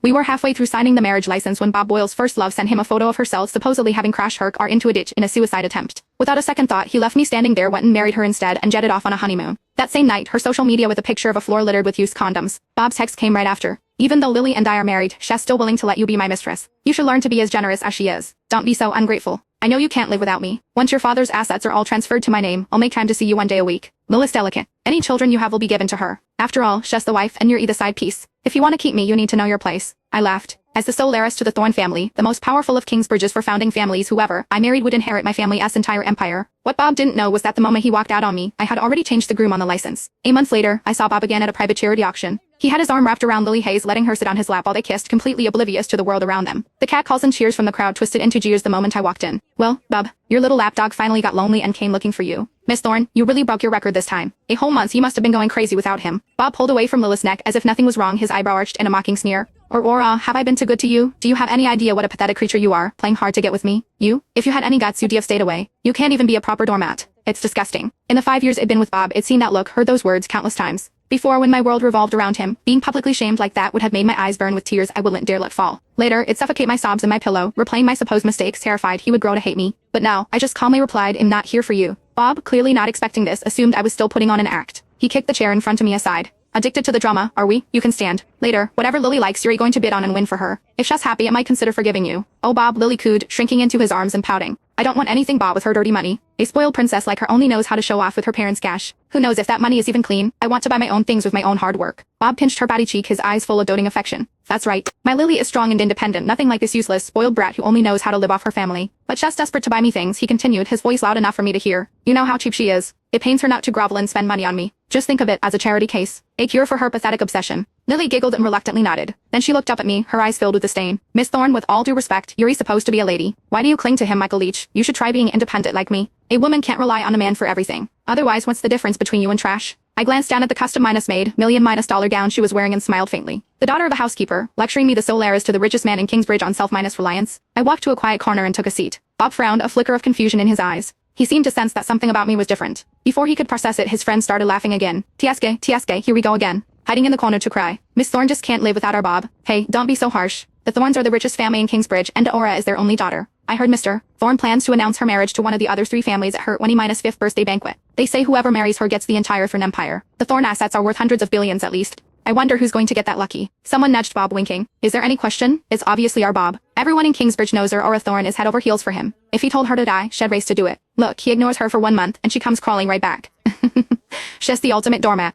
We were halfway through signing the marriage license when Bob Boyle's first love sent him a photo of herself supposedly having crashed her car into a ditch in a suicide attempt. Without a second thought, he left me standing there, went and married her instead, and jetted off on a honeymoon. That same night, her social media with a picture of a floor littered with used condoms. Bob's text came right after. Even though Lily and I are married, she's still willing to let you be my mistress. You should learn to be as generous as she is. Don't be so ungrateful. I know you can't live without me. Once your father's assets are all transferred to my name, I'll make time to see you 1 day a week. Lily's delicate. Any children you have will be given to her. After all, she's the wife and you're the side piece. If you want to keep me, you need to know your place. I laughed. As the sole heiress to the Thorne family, the most powerful of Kingsbridge's for founding families, whoever I married would inherit my family's entire empire. What Bob didn't know was that the moment he walked out on me, I had already changed the groom on the license. A month later, I saw Bob again at a private charity auction. He had his arm wrapped around Lily Hayes, letting her sit on his lap while they kissed, completely oblivious to the world around them. The catcalls and cheers from the crowd twisted into jeers the moment I walked in. Well, Bob, your little lapdog finally got lonely and came looking for you. Miss Thorne, you really broke your record this time. A whole month you must have been going crazy without him. Bob pulled away from Lily's neck as if nothing was wrong, his eyebrow arched in a mocking sneer. Have I been too good to you? Do you have any idea what a pathetic creature you are, playing hard to get with me? You? If you had any guts, you'd have stayed away. You can't even be a proper doormat. It's disgusting. In the 5 years I'd been with Bob, I'd seen that look, heard those words countless times. Before, when my world revolved around him, being publicly shamed like that would have made my eyes burn with tears I wouldn't dare let fall. Later, it'd suffocate my sobs in my pillow, replaying my supposed mistakes, terrified he would grow to hate me. But now, I just calmly replied, I'm not here for you. Bob, clearly not expecting this, assumed I was still putting on an act. He kicked the chair in front of me aside. Addicted to the drama, are we? You can stand. Later, whatever Lily likes you're going to bid on and win for her. If she's happy I might consider forgiving you. Oh Bob, Lily cooed, shrinking into his arms and pouting. I don't want anything Bob with her dirty money. A spoiled princess like her only knows how to show off with her parents' cash. Who knows if that money is even clean? I want to buy my own things with my own hard work. Bob pinched her body cheek, his eyes full of doting affection. That's right. My Lily is strong and independent, nothing like this useless, spoiled brat who only knows how to live off her family. But she's desperate to buy me things, he continued, his voice loud enough for me to hear. You know how cheap she is. It pains her not to grovel and spend money on me. Just think of it as a charity case. A cure for her pathetic obsession. Lily giggled and reluctantly nodded. Then she looked up at me, her eyes filled with disdain. Miss Thorne, with all due respect, you're supposed to be a lady. Why do you cling to him, Michael Leach? You should try being independent like me. A woman can't rely on a man for everything. Otherwise, what's the difference between you and trash? I glanced down at the custom-made, million-dollar gown she was wearing and smiled faintly. The daughter of a housekeeper, lecturing me the sole heiress to the richest man in Kingsbridge on self-reliance. I walked to a quiet corner and took a seat. Bob frowned, a flicker of confusion in his eyes. He seemed to sense that something about me was different. Before he could process it, his friend started laughing again. Tieske, here we go again. Hiding in the corner to cry. Miss Thorne just can't live without our Bob. Hey, don't be so harsh. The Thornes are the richest family in Kingsbridge, and Aura is their only daughter. I heard Mr. Thorne plans to announce her marriage to one of the other 3 families at her 20-5th birthday banquet. They say whoever marries her gets the entire Thorne empire. The Thorne assets are worth hundreds of billions at least. I wonder who's going to get that lucky. Someone nudged Bob, winking. Is there any question? It's obviously our Bob. Everyone in Kingsbridge knows her, Aura Thorne is head over heels for him. If he told her to die, she'd race to do it. Look, he ignores her for 1 month, and she comes crawling right back. She's the ultimate doormat.